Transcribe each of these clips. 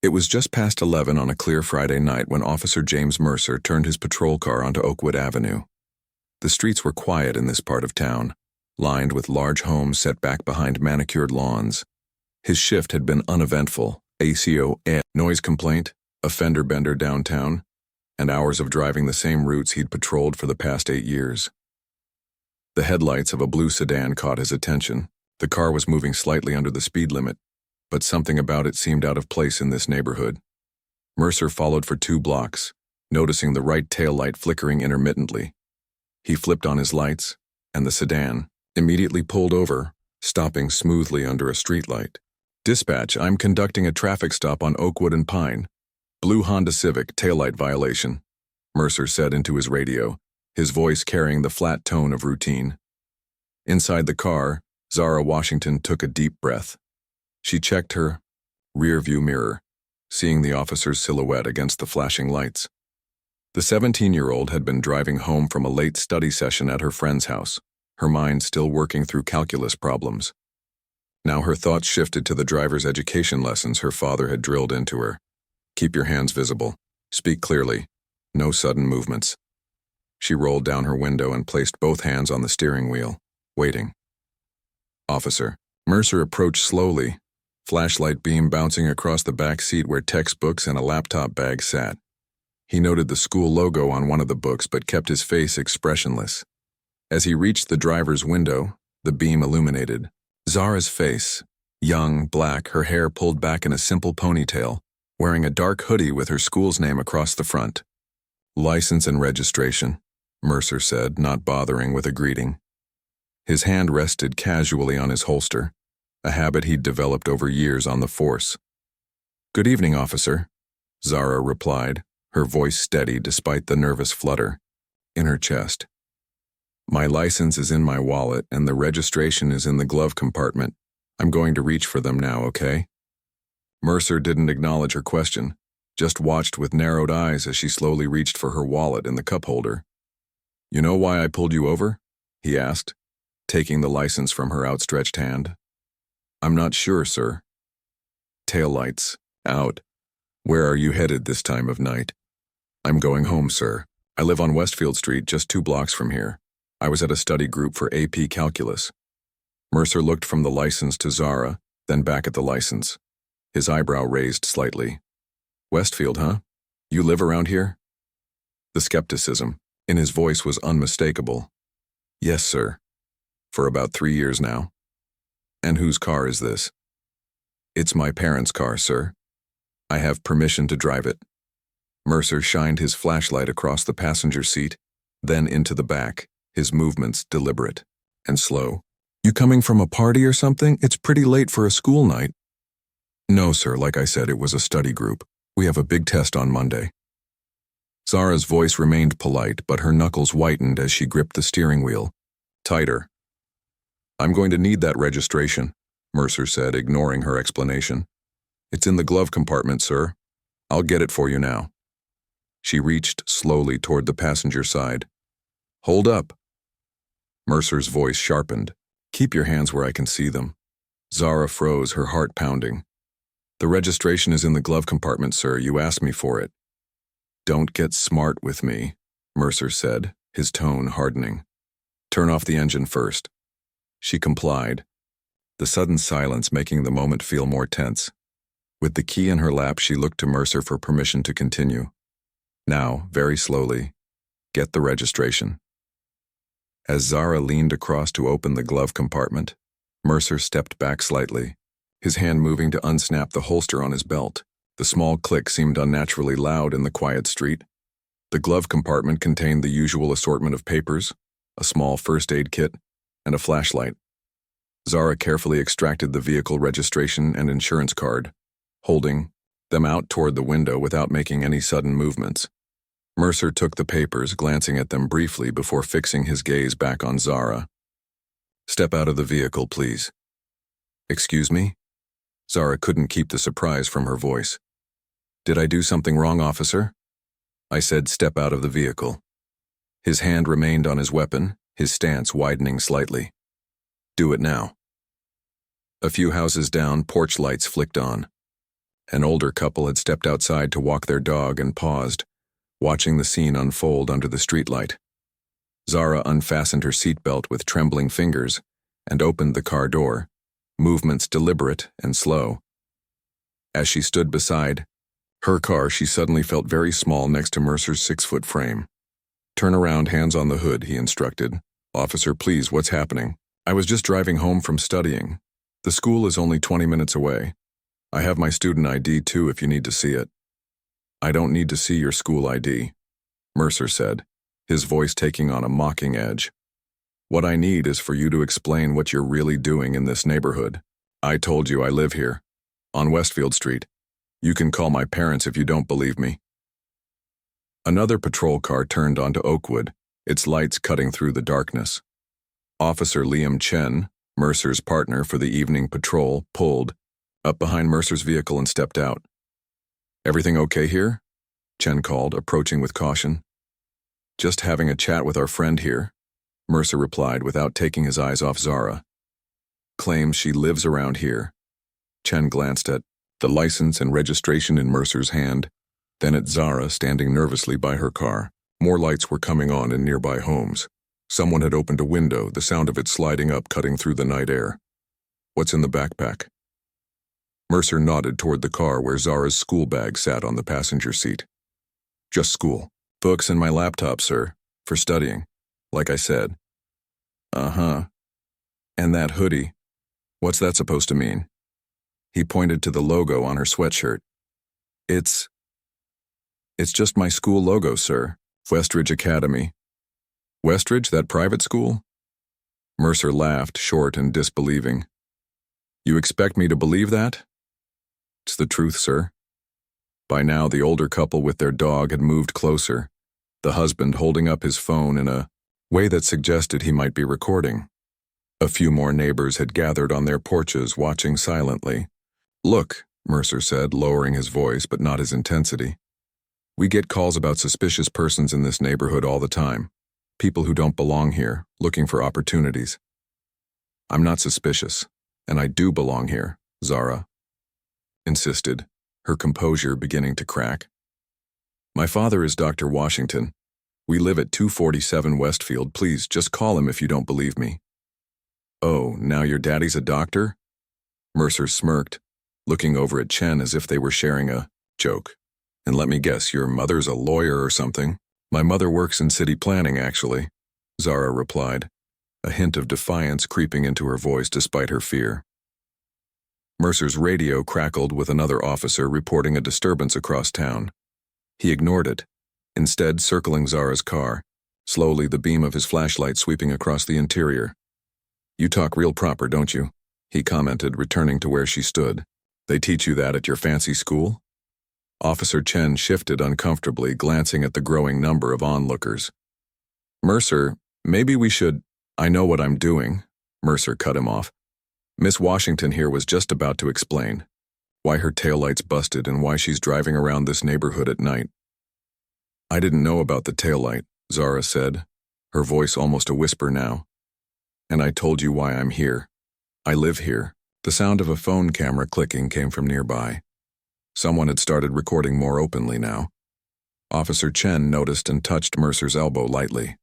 It was just past 11 on a clear Friday night when Officer James Mercer turned his patrol car onto Oakwood Avenue. The streets were quiet in this part of town, lined with large homes set back behind manicured lawns. His shift had been uneventful, ACO, noise complaint, a fender bender downtown, and hours of driving the same routes he'd patrolled for the past 8 years. The headlights of a blue sedan caught his attention. The car was moving slightly under the speed limit, but something about it seemed out of place in this neighborhood. Mercer followed for 2 blocks, noticing the right taillight flickering intermittently. He flipped on his lights, and the sedan immediately pulled over, stopping smoothly under a streetlight. "Dispatch, I'm conducting a traffic stop on Oakwood and Pine. Blue Honda Civic, taillight violation," Mercer said into his radio, his voice carrying the flat tone of routine. Inside the car, Zara Washington took a deep breath. She checked her rear-view mirror, seeing the officer's silhouette against the flashing lights. The 17-year-old had been driving home from a late study session at her friend's house, her mind still working through calculus problems. Now her thoughts shifted to the driver's education lessons her father had drilled into her. Keep your hands visible. Speak clearly. No sudden movements. She rolled down her window and placed both hands on the steering wheel, waiting. "Officer." Mercer approached slowly, flashlight beam bouncing across the back seat where textbooks and a laptop bag sat. He noted the school logo on one of the books but kept his face expressionless. As he reached the driver's window, the beam illuminated Zara's face, young, black, her hair pulled back in a simple ponytail, wearing a dark hoodie with her school's name across the front. "License and registration," Mercer said, not bothering with a greeting. His hand rested casually on his holster, a habit he'd developed over years on the force. "Good evening, officer," Zara replied, her voice steady despite the nervous flutter in her chest. "My license is in my wallet and the registration is in the glove compartment. I'm going to reach for them now, okay?" Mercer didn't acknowledge her question, just watched with narrowed eyes as she slowly reached for her wallet in the cup holder. "You know why I pulled you over?" he asked, taking the license from her outstretched hand. "I'm not sure, sir." "Taillights out. Where are you headed this time of night?" "I'm going home, sir. I live on Westfield Street, just 2 blocks from here. I was at a study group for AP Calculus." Mercer looked from the license to Zara, then back at the license. His eyebrow raised slightly. "Westfield, huh? You live around here?" The skepticism in his voice was unmistakable. "Yes, sir. For about 3 years now." "And whose car is this?" "It's my parents' car, sir. I have permission to drive it." Mercer shined his flashlight across the passenger seat, then into the back, his movements deliberate and slow. "You coming from a party or something? It's pretty late for a school night." "No, sir. Like I said, it was a study group. We have a big test on Monday." Zara's voice remained polite, but her knuckles whitened as she gripped the steering wheel tighter. "I'm going to need that registration," Mercer said, ignoring her explanation. "It's in the glove compartment, sir. I'll get it for you now." She reached slowly toward the passenger side. "Hold up." Mercer's voice sharpened. "Keep your hands where I can see them." Zara froze, her heart pounding. "The registration is in the glove compartment, sir. You asked me for it." "Don't get smart with me," Mercer said, his tone hardening. "Turn off the engine first." She complied, the sudden silence making the moment feel more tense. With the key in her lap, she looked to Mercer for permission to continue. "Now, very slowly, get the registration." As Zara leaned across to open the glove compartment, Mercer stepped back slightly, his hand moving to unsnap the holster on his belt. The small click seemed unnaturally loud in the quiet street. The glove compartment contained the usual assortment of papers, a small first aid kit, and a flashlight. Zara carefully extracted the vehicle registration and insurance card, holding them out toward the window without making any sudden movements. Mercer took the papers, glancing at them briefly before fixing his gaze back on Zara. "Step out of the vehicle, please." "Excuse me?" Zara couldn't keep the surprise from her voice. "Did I do something wrong, officer?" "I said step out of the vehicle." His hand remained on his weapon, his stance widening slightly. "Do it now." A few houses down, porch lights flicked on. An older couple had stepped outside to walk their dog and paused, watching the scene unfold under the streetlight. Zara unfastened her seatbelt with trembling fingers and opened the car door, movements deliberate and slow. As she stood beside her car, she suddenly felt very small next to Mercer's 6-foot frame. "Turn around, hands on the hood," he instructed. "Officer, please, what's happening?" "I was just driving home from studying. The school is only 20 minutes away. I have my student ID too if you need to see it." "I don't need to see your school ID," Mercer said, his voice taking on a mocking edge. "What I need is for you to explain what you're really doing in this neighborhood. I told you I live here, on Westfield Street. You can call my parents if you don't believe me." Another patrol car turned onto Oakwood, its lights cutting through the darkness. Officer Liam Chen, Mercer's partner for the evening patrol, pulled up behind Mercer's vehicle and stepped out. "Everything okay here?" Chen called, approaching with caution. "Just having a chat with our friend here," Mercer replied without taking his eyes off Zara. "Claims she lives around here." Chen glanced at the license and registration in Mercer's hand, then at Zara standing nervously by her car. More lights were coming on in nearby homes. Someone had opened a window, the sound of it sliding up, cutting through the night air. "What's in the backpack?" Mercer nodded toward the car where Zara's school bag sat on the passenger seat. "Just school. Books and my laptop, sir, for studying, like I said." "Uh-huh. And that hoodie, what's that supposed to mean?" He pointed to the logo on her sweatshirt. It's just my school logo, sir. Westridge Academy." "Westridge, that private school?" Mercer laughed, short and disbelieving. "You expect me to believe that?" "It's the truth, sir." By now, the older couple with their dog had moved closer, the husband holding up his phone in a way that suggested he might be recording. A few more neighbors had gathered on their porches, watching silently. "Look," Mercer said, lowering his voice but not his intensity. "We get calls about suspicious persons in this neighborhood all the time. People who don't belong here, looking for opportunities. I'm not suspicious, and I do belong here," Zara insisted, her composure beginning to crack. "My father is Dr. Washington. We live at 247 Westfield. Please, just call him if you don't believe me." "Oh, now your daddy's a doctor?" Mercer smirked, looking over at Chen as if they were sharing a joke. "And let me guess, your mother's a lawyer or something?" "My mother works in city planning, actually," Zara replied, a hint of defiance creeping into her voice despite her fear. Mercer's radio crackled with another officer reporting a disturbance across town. He ignored it, instead circling Zara's car, slowly the beam of his flashlight sweeping across the interior. "You talk real proper, don't you?" he commented, returning to where she stood. "They teach you that at your fancy school?" Officer Chen shifted uncomfortably, glancing at the growing number of onlookers. "Mercer, maybe we should—" "I know what I'm doing," Mercer cut him off. "Miss Washington here was just about to explain why her taillight's busted and why she's driving around this neighborhood at night." "I didn't know about the taillight," Zara said, her voice almost a whisper now. "And I told you why I'm here. I live here." The sound of a phone camera clicking came from nearby. Someone had started recording more openly now. Officer Chen noticed and touched Mercer's elbow lightly.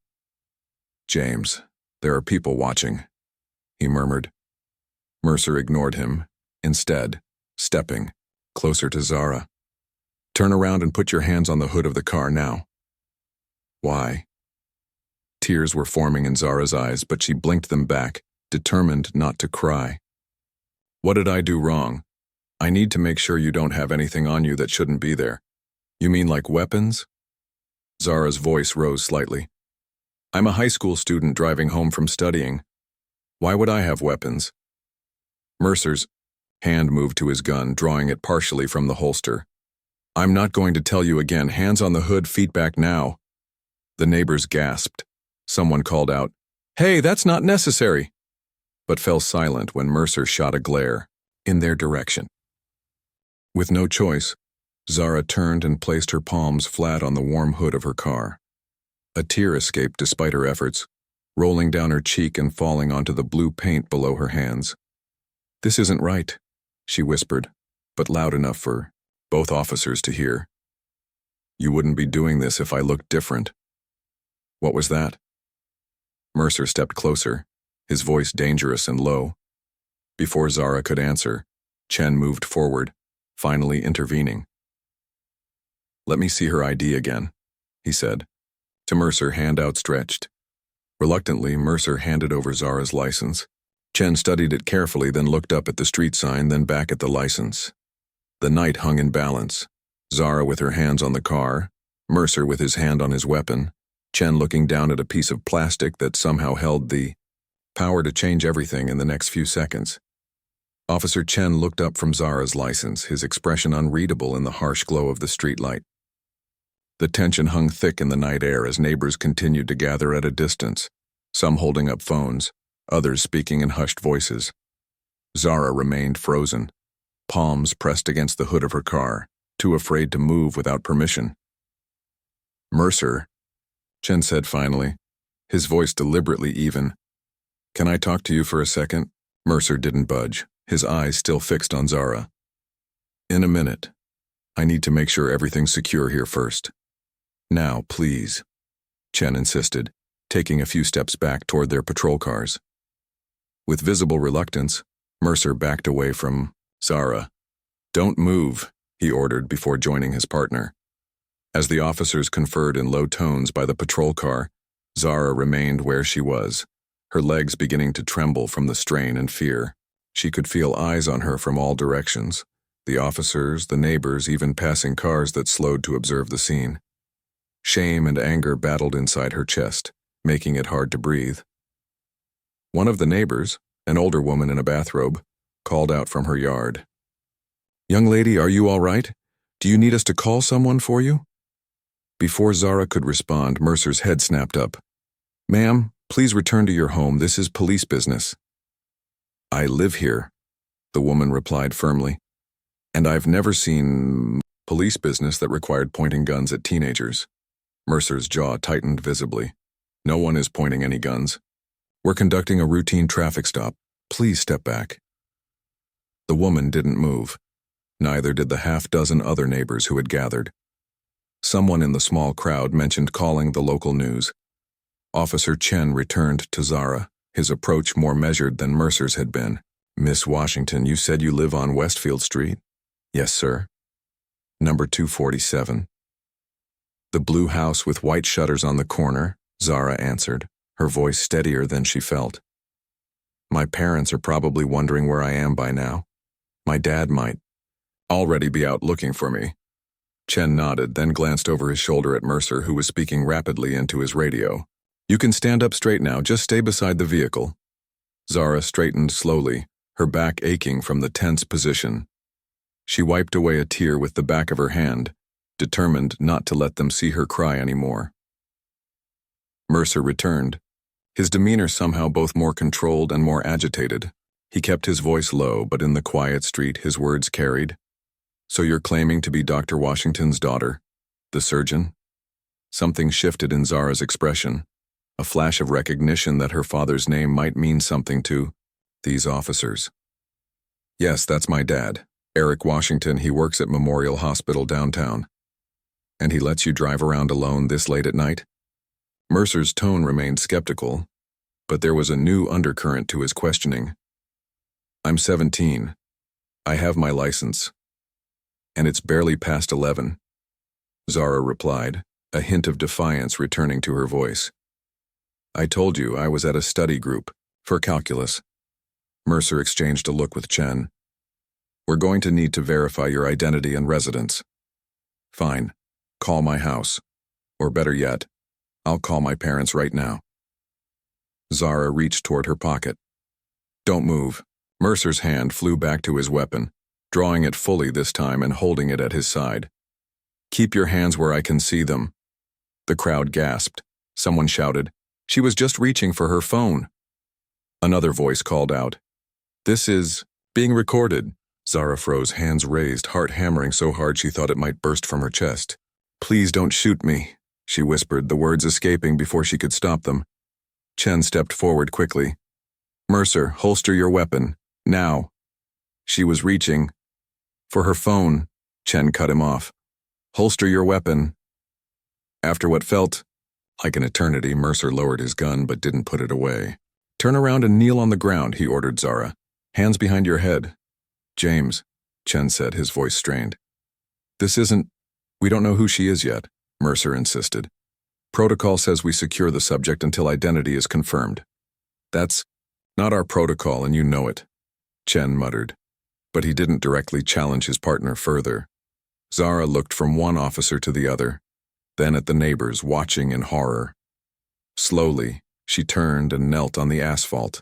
"James, there are people watching," he murmured. Mercer ignored him, instead, stepping closer to Zara. "Turn around and put your hands on the hood of the car now." "Why?" Tears were forming in Zara's eyes, but she blinked them back, determined not to cry. "What did I do wrong? I need to make sure you don't have anything on you that shouldn't be there." "You mean like weapons?" Zara's voice rose slightly. "I'm a high school student driving home from studying. Why would I have weapons?" Mercer's hand moved to his gun, drawing it partially from the holster. "I'm not going to tell you again. Hands on the hood, feet back now." The neighbors gasped. Someone called out, "Hey, that's not necessary," but fell silent when Mercer shot a glare in their direction. With no choice, Zara turned and placed her palms flat on the warm hood of her car. A tear escaped despite her efforts, rolling down her cheek and falling onto the blue paint below her hands. "This isn't right," she whispered, but loud enough for both officers to hear. "You wouldn't be doing this if I looked different." "What was that?" Mercer stepped closer, his voice dangerous and low. Before Zara could answer, Chen moved forward, finally intervening. "Let me see her ID again," he said, to Mercer, hand outstretched. Reluctantly, Mercer handed over Zara's license. Chen studied it carefully, then looked up at the street sign, then back at the license. The night hung in balance. Zara with her hands on the car, Mercer with his hand on his weapon, Chen looking down at a piece of plastic that somehow held the power to change everything in the next few seconds. Officer Chen looked up from Zara's license, his expression unreadable in the harsh glow of the streetlight. The tension hung thick in the night air as neighbors continued to gather at a distance, some holding up phones, others speaking in hushed voices. Zara remained frozen, palms pressed against the hood of her car, too afraid to move without permission. "Mercer," Chen said finally, his voice deliberately even. "Can I talk to you for a second?" Mercer didn't budge, his eyes still fixed on Zara. "In a minute. I need to make sure everything's secure here first." "Now, please," Chen insisted, taking a few steps back toward their patrol cars. With visible reluctance, Mercer backed away from Zara. "Don't move," he ordered before joining his partner. As the officers conferred in low tones by the patrol car, Zara remained where she was, her legs beginning to tremble from the strain and fear. She could feel eyes on her from all directions, the officers, the neighbors, even passing cars that slowed to observe the scene. Shame and anger battled inside her chest, making it hard to breathe. One of the neighbors, an older woman in a bathrobe, called out from her yard. "Young lady, are you all right? Do you need us to call someone for you?" Before Zara could respond, Mercer's head snapped up. "Ma'am, please return to your home. This is police business." "I live here," the woman replied firmly, "and I've never seen police business that required pointing guns at teenagers." Mercer's jaw tightened visibly. "No one is pointing any guns. We're conducting a routine traffic stop. Please step back." The woman didn't move. Neither did the half-dozen other neighbors who had gathered. Someone in the small crowd mentioned calling the local news. Officer Chen returned to Zara, his approach more measured than Mercer's had been. "Miss Washington, you said you live on Westfield Street?" "Yes, sir." "Number 247. "The blue house with white shutters on the corner," Zara answered, her voice steadier than she felt. "My parents are probably wondering where I am by now. My dad might already be out looking for me." Chen nodded, then glanced over his shoulder at Mercer, who was speaking rapidly into his radio. "You can stand up straight now, just stay beside the vehicle." Zara straightened slowly, her back aching from the tense position. She wiped away a tear with the back of her hand, determined not to let them see her cry anymore. Mercer returned, his demeanor somehow both more controlled and more agitated. He kept his voice low, but in the quiet street his words carried. "So you're claiming to be Dr. Washington's daughter, the surgeon?" Something shifted in Zara's expression, a flash of recognition that her father's name might mean something to these officers. "Yes, that's my dad, Eric Washington. He works at Memorial Hospital downtown." "And he lets you drive around alone this late at night?" Mercer's tone remained skeptical, but there was a new undercurrent to his questioning. "I'm 17. I have my license. And it's barely past 11. Zara replied, a hint of defiance returning to her voice. "I told you I was at a study group for calculus." Mercer exchanged a look with Chen. "We're going to need to verify your identity and residence." "Fine. Call my house. Or better yet, I'll call my parents right now." Zara reached toward her pocket. "Don't move." Mercer's hand flew back to his weapon, drawing it fully this time and holding it at his side. "Keep your hands where I can see them." The crowd gasped. Someone shouted, "She was just reaching for her phone." Another voice called out, "This is being recorded." Zara froze, hands raised, heart hammering so hard she thought it might burst from her chest. "Please don't shoot me," she whispered, the words escaping before she could stop them. Chen stepped forward quickly. "Mercer, holster your weapon. Now." She was reaching for her phone. Chen cut him off. Holster your weapon. After what felt like an eternity, Mercer lowered his gun but didn't put it away. Turn around and kneel on the ground, he ordered Zara. Hands behind your head. James, Chen said, his voice strained. We don't know who she is yet, Mercer insisted. Protocol says we secure the subject until identity is confirmed. That's not our protocol, and you know it, Chen muttered. But he didn't directly challenge his partner further. Zara looked from one officer to the other, then at the neighbors, watching in horror. Slowly, she turned and knelt on the asphalt,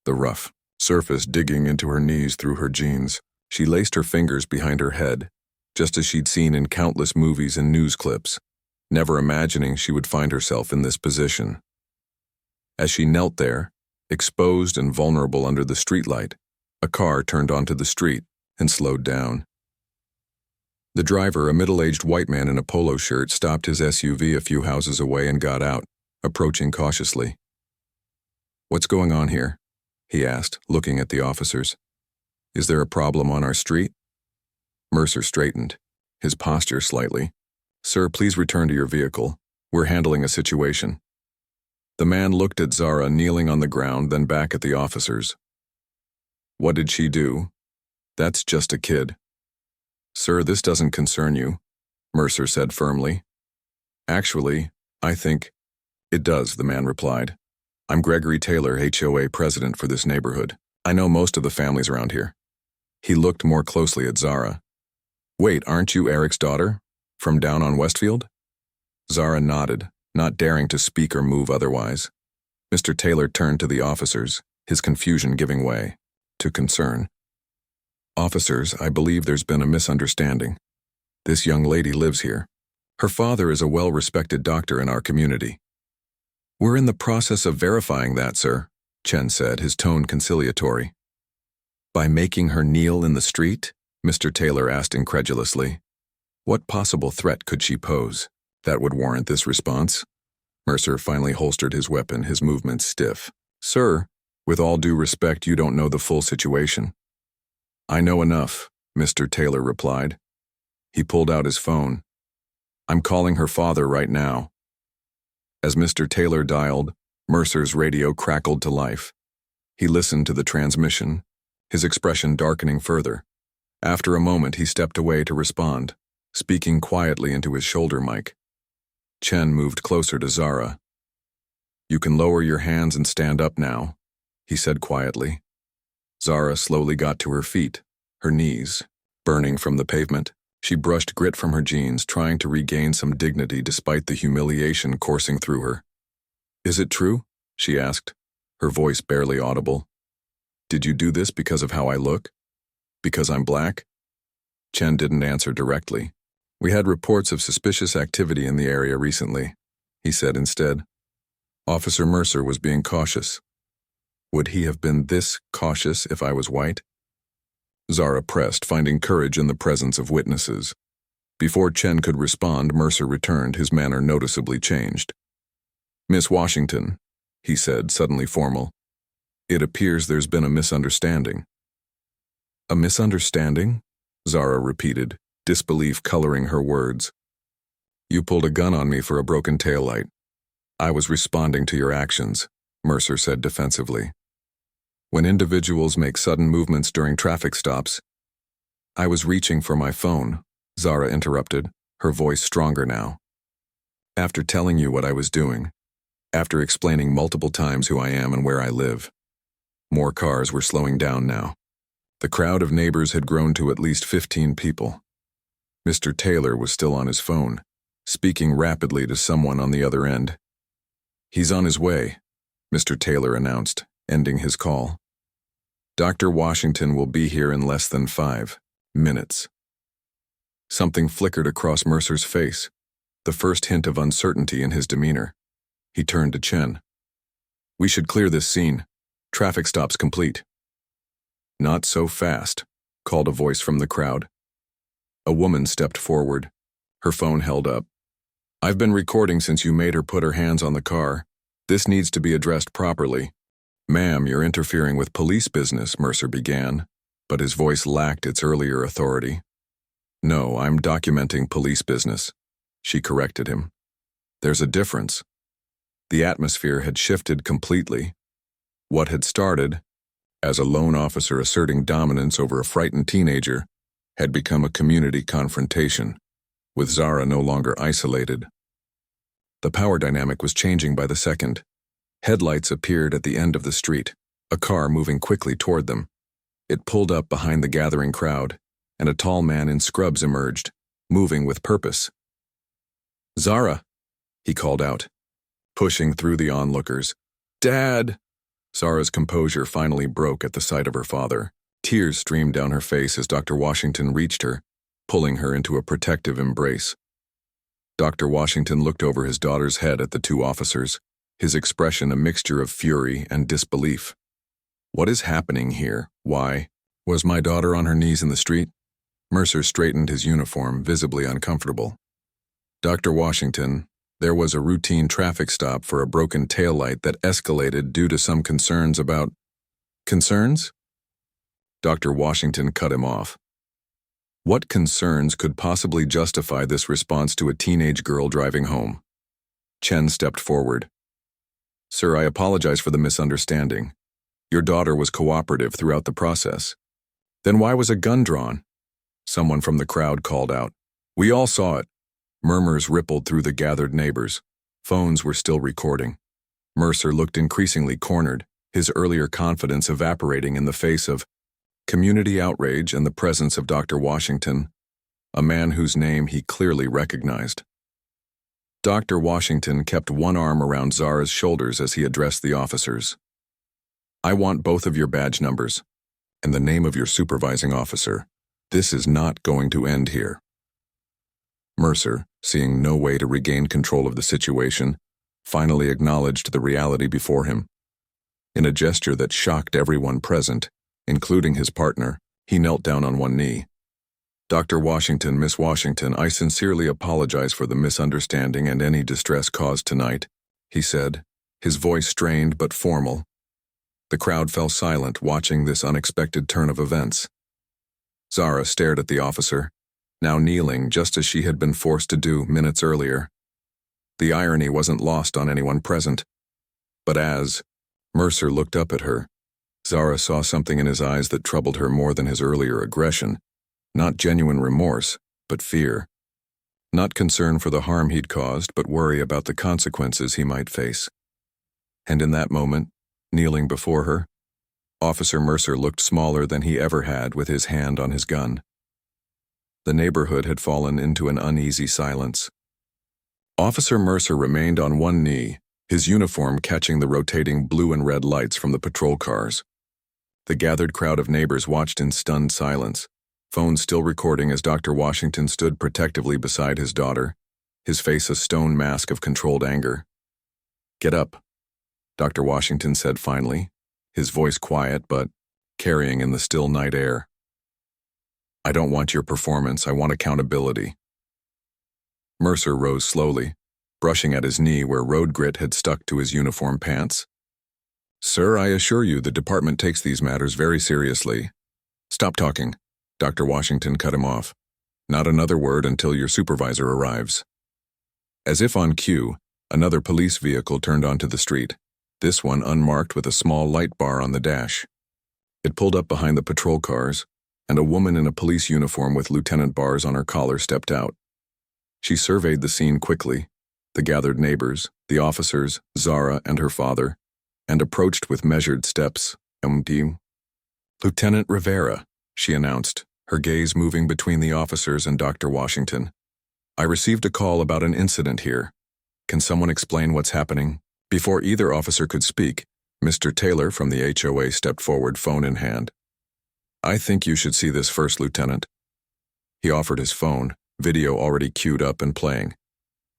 the rough surface digging into her knees through her jeans. She laced her fingers behind her head, just as she'd seen in countless movies and news clips, never imagining she would find herself in this position. As she knelt there, exposed and vulnerable under the streetlight, a car turned onto the street and slowed down. The driver, a middle-aged white man in a polo shirt, stopped his SUV a few houses away and got out, approaching cautiously. What's going on here? He asked, looking at the officers. Is there a problem on our street? Mercer straightened, his posture slightly. Sir, please return to your vehicle. We're handling a situation. The man looked at Zara kneeling on the ground, then back at the officers. What did she do? That's just a kid. Sir, this doesn't concern you, Mercer said firmly. Actually, I think it does, the man replied. I'm Gregory Taylor, HOA president for this neighborhood. I know most of the families around here. He looked more closely at Zara. Wait, aren't you Eric's daughter? From down on Westfield? Zara nodded, not daring to speak or move otherwise. Mr. Taylor turned to the officers, his confusion giving way to concern. Officers, I believe there's been a misunderstanding. This young lady lives here. Her father is a well-respected doctor in our community. We're in the process of verifying that, sir, Chen said, his tone conciliatory. By making her kneel in the street? Mr. Taylor asked incredulously. What possible threat could she pose that would warrant this response? Mercer finally holstered his weapon, his movements stiff. Sir, with all due respect, you don't know the full situation. I know enough, Mr. Taylor replied. He pulled out his phone. I'm calling her father right now. As Mr. Taylor dialed, Mercer's radio crackled to life. He listened to the transmission, his expression darkening further. After a moment, he stepped away to respond, speaking quietly into his shoulder mic. Chen moved closer to Zara. You can lower your hands and stand up now, he said quietly. Zara slowly got to her feet, her knees burning from the pavement. She brushed grit from her jeans, trying to regain some dignity despite the humiliation coursing through her. Is it true? She asked, her voice barely audible. Did you do this because of how I look? Because I'm black? Chen didn't answer directly. We had reports of suspicious activity in the area recently, he said instead. Officer Mercer was being cautious. Would he have been this cautious if I was white? Zara pressed, finding courage in the presence of witnesses. Before Chen could respond, Mercer returned, his manner noticeably changed. Miss Washington, he said, suddenly formal. It appears there's been a misunderstanding. A misunderstanding? Zara repeated, disbelief coloring her words. You pulled a gun on me for a broken taillight. I was responding to your actions, Mercer said defensively. When individuals make sudden movements during traffic stops, I was reaching for my phone, Zara interrupted, her voice stronger now. After telling you what I was doing, after explaining multiple times who I am and where I live. More cars were slowing down now. The crowd of neighbors had grown to at least 15 people. Mr. Taylor was still on his phone, speaking rapidly to someone on the other end. He's on his way, Mr. Taylor announced, ending his call. Dr. Washington will be here in less than 5 minutes. Something flickered across Mercer's face, the first hint of uncertainty in his demeanor. He turned to Chen. We should clear this scene. Traffic stop's complete. Not so fast, called a voice from the crowd. A woman stepped forward, her phone held up. I've been recording since you made her put her hands on the car. This needs to be addressed properly. Ma'am, you're interfering with police business, Mercer began, but his voice lacked its earlier authority. No, I'm documenting police business, she corrected him. There's a difference. The atmosphere had shifted completely. What had started as a lone officer asserting dominance over a frightened teenager had become a community confrontation, with Zara no longer isolated. The power dynamic was changing by the second. Headlights appeared at the end of the street, a car moving quickly toward them. It pulled up behind the gathering crowd, and a tall man in scrubs emerged, moving with purpose. "Zara," he called out, pushing through the onlookers. "Dad!" Zara's composure finally broke at the sight of her father. Tears streamed down her face as Dr. Washington reached her, pulling her into a protective embrace. Dr. Washington looked over his daughter's head at the two officers, his expression a mixture of fury and disbelief. "What is happening here? Why? Was my daughter on her knees in the street?" Mercer straightened his uniform, visibly uncomfortable. "Dr. Washington, there was a routine traffic stop for a broken taillight that escalated due to some concerns about..." "Concerns?" Dr. Washington cut him off. What concerns could possibly justify this response to a teenage girl driving home? Chen stepped forward. "Sir, I apologize for the misunderstanding. Your daughter was cooperative throughout the process." "Then why was a gun drawn?" Someone from the crowd called out. "We all saw it." Murmurs rippled through the gathered neighbors. Phones were still recording. Mercer looked increasingly cornered, his earlier confidence evaporating in the face of community outrage and the presence of Dr. Washington, a man whose name he clearly recognized. Dr. Washington kept one arm around Zara's shoulders as he addressed the officers. "I want both of your badge numbers, and the name of your supervising officer. This is not going to end here." Mercer, seeing no way to regain control of the situation, finally acknowledged the reality before him. In a gesture that shocked everyone present, including his partner, he knelt down on one knee. "Dr. Washington, Miss Washington, I sincerely apologize for the misunderstanding and any distress caused tonight," he said, his voice strained but formal. The crowd fell silent, watching this unexpected turn of events. Zara stared at the officer, now kneeling just as she had been forced to do minutes earlier. The irony wasn't lost on anyone present. But as Mercer looked up at her, Zara saw something in his eyes that troubled her more than his earlier aggression. Not genuine remorse, but fear. Not concern for the harm he'd caused, but worry about the consequences he might face. And in that moment, kneeling before her, Officer Mercer looked smaller than he ever had with his hand on his gun. The neighborhood had fallen into an uneasy silence. Officer Mercer remained on one knee, his uniform catching the rotating blue and red lights from the patrol cars. The gathered crowd of neighbors watched in stunned silence, phones still recording as Dr. Washington stood protectively beside his daughter, his face a stone mask of controlled anger. "Get up," Dr. Washington said finally, his voice quiet but carrying in the still night air. "I don't want your performance, I want accountability." Mercer rose slowly, brushing at his knee where road grit had stuck to his uniform pants. "Sir, I assure you the department takes these matters very seriously." "Stop talking," Dr. Washington cut him off. "Not another word until your supervisor arrives." As if on cue, another police vehicle turned onto the street, this one unmarked with a small light bar on the dash. It pulled up behind the patrol cars, and a woman in a police uniform with lieutenant bars on her collar stepped out. She surveyed the scene quickly, the gathered neighbors, the officers, Zara and her father, and approached with measured steps. "Lieutenant Rivera," she announced, her gaze moving between the officers and Dr. Washington. "I received a call about an incident here. Can someone explain what's happening?" Before either officer could speak, Mr. Taylor from the HOA stepped forward, phone in hand. "I think you should see this first, Lieutenant." He offered his phone, video already queued up and playing.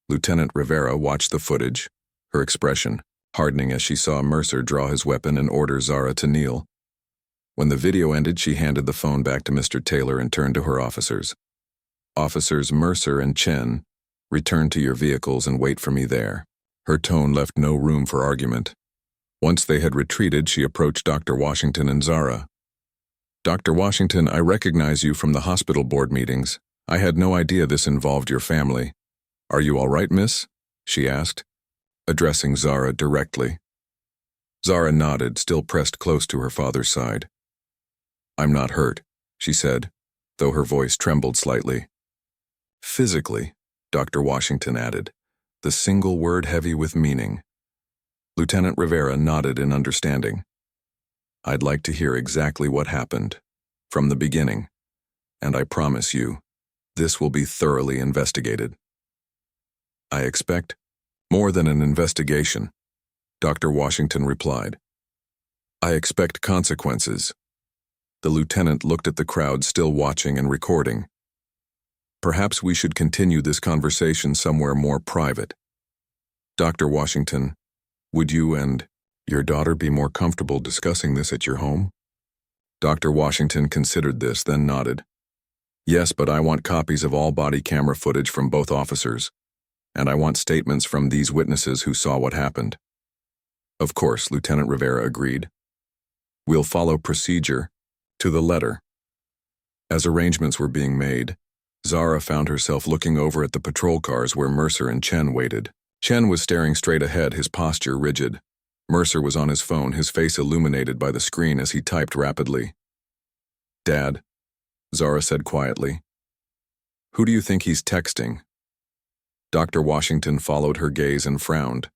Lieutenant Rivera watched the footage, her expression hardening as she saw Mercer draw his weapon and order Zara to kneel. When the video ended, she handed the phone back to Mr. Taylor and turned to her officers. "Officers Mercer and Chen, return to your vehicles and wait for me there." Her tone left no room for argument. Once they had retreated, she approached Dr. Washington and Zara. "Dr. Washington, I recognize you from the hospital board meetings. I had no idea this involved your family. Are you all right, miss? She asked, addressing Zara directly. Zara nodded, still pressed close to her father's side. I'm not hurt, she said, though her voice trembled slightly. Physically, Dr. Washington added, the single word heavy with meaning. Lieutenant Rivera nodded in understanding. I'd like to hear exactly what happened, from the beginning, and I promise you, this will be thoroughly investigated. I expect more than an investigation, Dr. Washington replied. I expect consequences. The lieutenant looked at the crowd still watching and recording. Perhaps we should continue this conversation somewhere more private. Dr. Washington, would you and your daughter be more comfortable discussing this at your home? Dr. Washington considered this, then nodded. Yes, but I want copies of all body camera footage from both officers, and I want statements from these witnesses who saw what happened. Of course, Lieutenant Rivera agreed. We'll follow procedure to the letter. As arrangements were being made, Zara found herself looking over at the patrol cars where Mercer and Chen waited. Chen was staring straight ahead, his posture rigid. Mercer was on his phone, his face illuminated by the screen as he typed rapidly. Dad, Zara said quietly. Who do you think he's texting? Dr. Washington followed her gaze and frowned.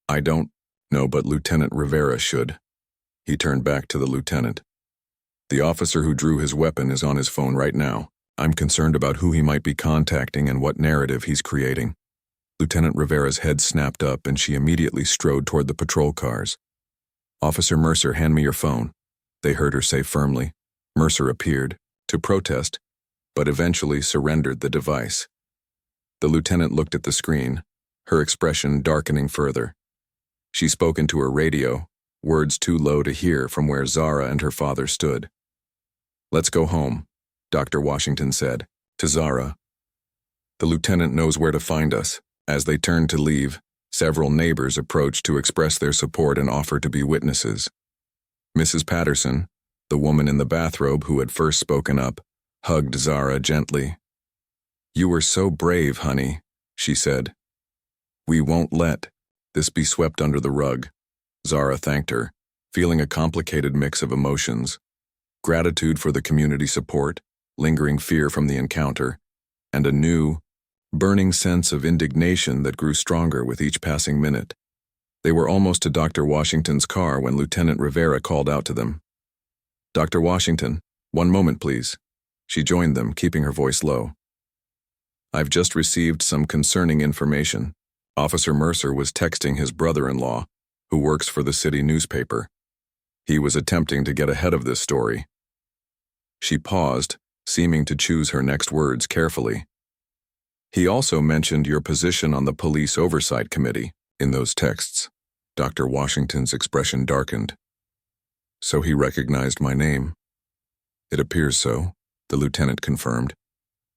I don't know, but Lieutenant Rivera should. He turned back to the lieutenant. The officer who drew his weapon is on his phone right now. I'm concerned about who he might be contacting and what narrative he's creating. Lieutenant Rivera's head snapped up and she immediately strode toward the patrol cars. Officer Mercer, hand me your phone, they heard her say firmly. Mercer appeared to protest, but eventually surrendered the device. The lieutenant looked at the screen, her expression darkening further. She spoke into her radio, words too low to hear from where Zara and her father stood. Let's go home, Dr. Washington said, to Zara. The lieutenant knows where to find us. As they turned to leave, several neighbors approached to express their support and offer to be witnesses. Mrs. Patterson, the woman in the bathrobe who had first spoken up, hugged Zara gently. You were so brave, honey, she said. We won't let this be swept under the rug. Zara thanked her, feeling a complicated mix of emotions. Gratitude for the community support, lingering fear from the encounter, and a new, burning sense of indignation that grew stronger with each passing minute. They were almost to Dr. Washington's car when Lieutenant Rivera called out to them. Dr. Washington, one moment, please. She joined them, keeping her voice low. I've just received some concerning information. Officer Mercer was texting his brother-in-law, who works for the city newspaper. He was attempting to get ahead of this story. She paused, seeming to choose her next words carefully. He also mentioned your position on the Police Oversight Committee in those texts. Dr. Washington's expression darkened. So he recognized my name. It appears so, the lieutenant confirmed.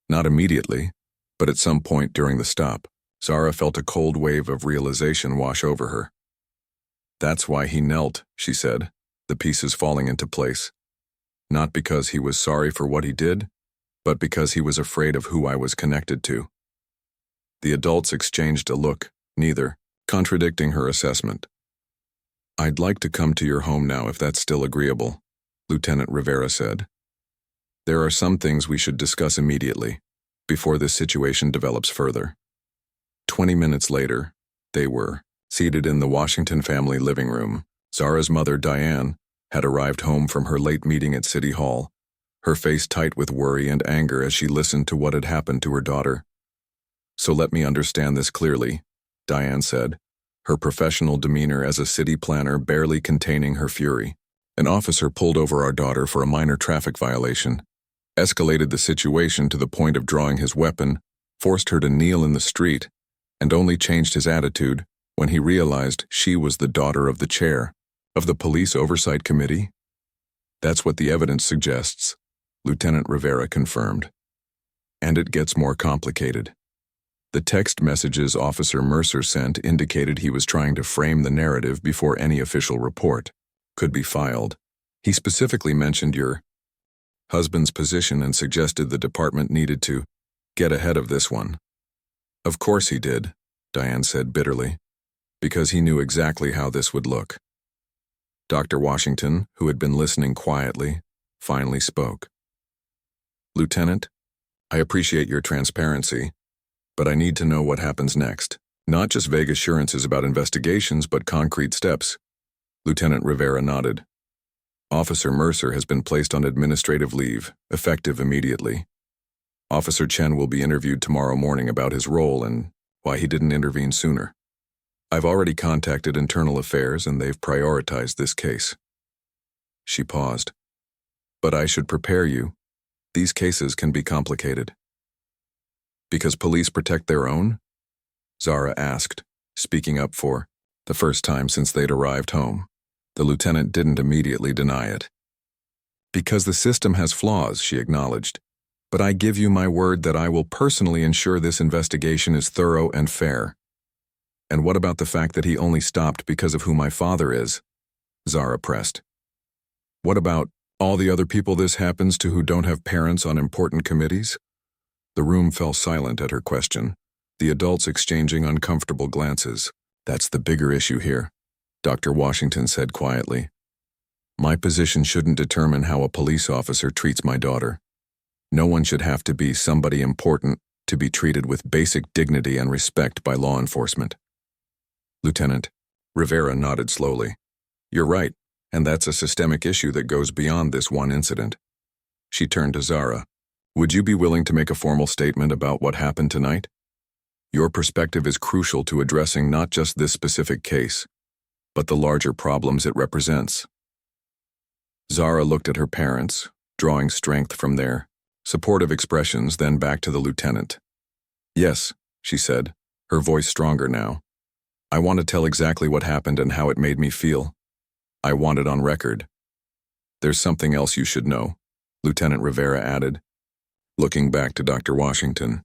Not immediately, but at some point during the stop, Zara felt a cold wave of realization wash over her. That's why he knelt, she said, the pieces falling into place. Not because he was sorry for what he did, but because he was afraid of who I was connected to. The adults exchanged a look, neither contradicting her assessment. I'd like to come to your home now if that's still agreeable, Lieutenant Rivera said. There are some things we should discuss immediately, before this situation develops further. 20 minutes later, they were seated in the Washington family living room. Zara's mother, Diane, had arrived home from her late meeting at City Hall, her face tight with worry and anger as she listened to what had happened to her daughter. So let me understand this clearly, Diane said, her professional demeanor as a city planner barely containing her fury. An officer pulled over our daughter for a minor traffic violation, escalated the situation to the point of drawing his weapon, forced her to kneel in the street, and only changed his attitude when he realized she was the daughter of the chair of the Police Oversight Committee. That's what the evidence suggests, Lieutenant Rivera confirmed. And it gets more complicated. The text messages Officer Mercer sent indicated he was trying to frame the narrative before any official report could be filed. He specifically mentioned your husband's position and suggested the department needed to get ahead of this one. Of course he did, Diane said bitterly, because he knew exactly how this would look. Dr. Washington, who had been listening quietly, finally spoke. Lieutenant, I appreciate your transparency, but I need to know what happens next. Not just vague assurances about investigations, but concrete steps. Lieutenant Rivera nodded. Officer Mercer has been placed on administrative leave, effective immediately. Officer Chen will be interviewed tomorrow morning about his role and why he didn't intervene sooner. I've already contacted Internal Affairs and they've prioritized this case. She paused. But I should prepare you. These cases can be complicated. Because police protect their own? Zara asked, speaking up for the first time since they'd arrived home. The lieutenant didn't immediately deny it. Because the system has flaws, she acknowledged. But I give you my word that I will personally ensure this investigation is thorough and fair. And what about the fact that he only stopped because of who my father is? Zara pressed. What about all the other people this happens to who don't have parents on important committees? The room fell silent at her question, the adults exchanging uncomfortable glances. That's the bigger issue here, Dr. Washington said quietly. My position shouldn't determine how a police officer treats my daughter. No one should have to be somebody important to be treated with basic dignity and respect by law enforcement. Lieutenant, Rivera nodded slowly. You're right, and that's a systemic issue that goes beyond this one incident. She turned to Zara. Would you be willing to make a formal statement about what happened tonight? Your perspective is crucial to addressing not just this specific case, but the larger problems it represents. Zara looked at her parents, drawing strength from their supportive expressions, then back to the lieutenant. Yes, she said, her voice stronger now. I want to tell exactly what happened and how it made me feel. I want it on record. There's something else you should know, Lieutenant Rivera added, looking back to Dr. Washington.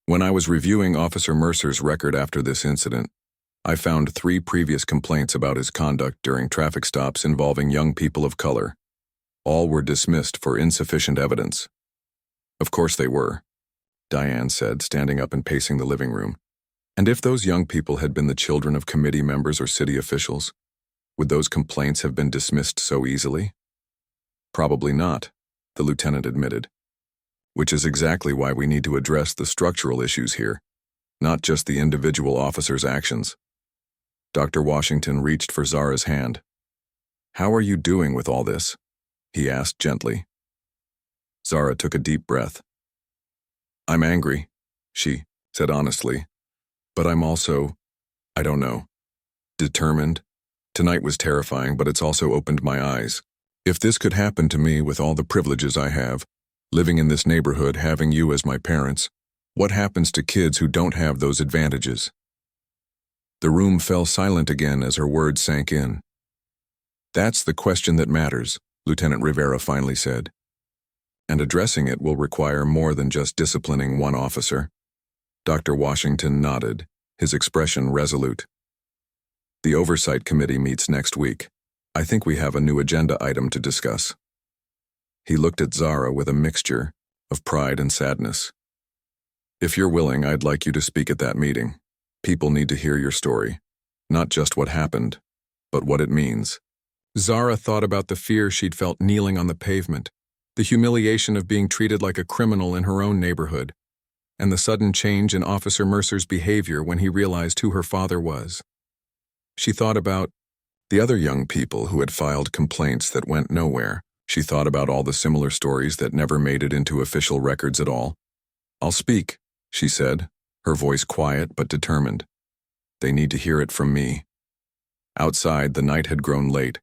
When I was reviewing Officer Mercer's record after this incident, I found 3 previous complaints about his conduct during traffic stops involving young people of color. All were dismissed for insufficient evidence. Of course they were, Diane said, standing up and pacing the living room. And if those young people had been the children of committee members or city officials, would those complaints have been dismissed so easily? Probably not, the lieutenant admitted. Which is exactly why we need to address the structural issues here, not just the individual officer's actions. Dr. Washington reached for Zara's hand. How are you doing with all this? He asked gently. Zara took a deep breath. I'm angry, she said honestly, but I'm also, I don't know, determined. Tonight was terrifying, but it's also opened my eyes. If this could happen to me with all the privileges I have, living in this neighborhood, having you as my parents, what happens to kids who don't have those advantages? The room fell silent again as her words sank in. That's the question that matters, Lieutenant Rivera finally said. And addressing it will require more than just disciplining one officer. Dr. Washington nodded, his expression resolute. The Oversight Committee meets next week. I think we have a new agenda item to discuss. He looked at Zara with a mixture of pride and sadness. If you're willing, I'd like you to speak at that meeting. People need to hear your story, not just what happened, but what it means. Zara thought about the fear she'd felt kneeling on the pavement, the humiliation of being treated like a criminal in her own neighborhood, and the sudden change in Officer Mercer's behavior when he realized who her father was. She thought about the other young people who had filed complaints that went nowhere. She thought about all the similar stories that never made it into official records at all. I'll speak, she said, her voice quiet but determined. They need to hear it from me. Outside, the night had grown late,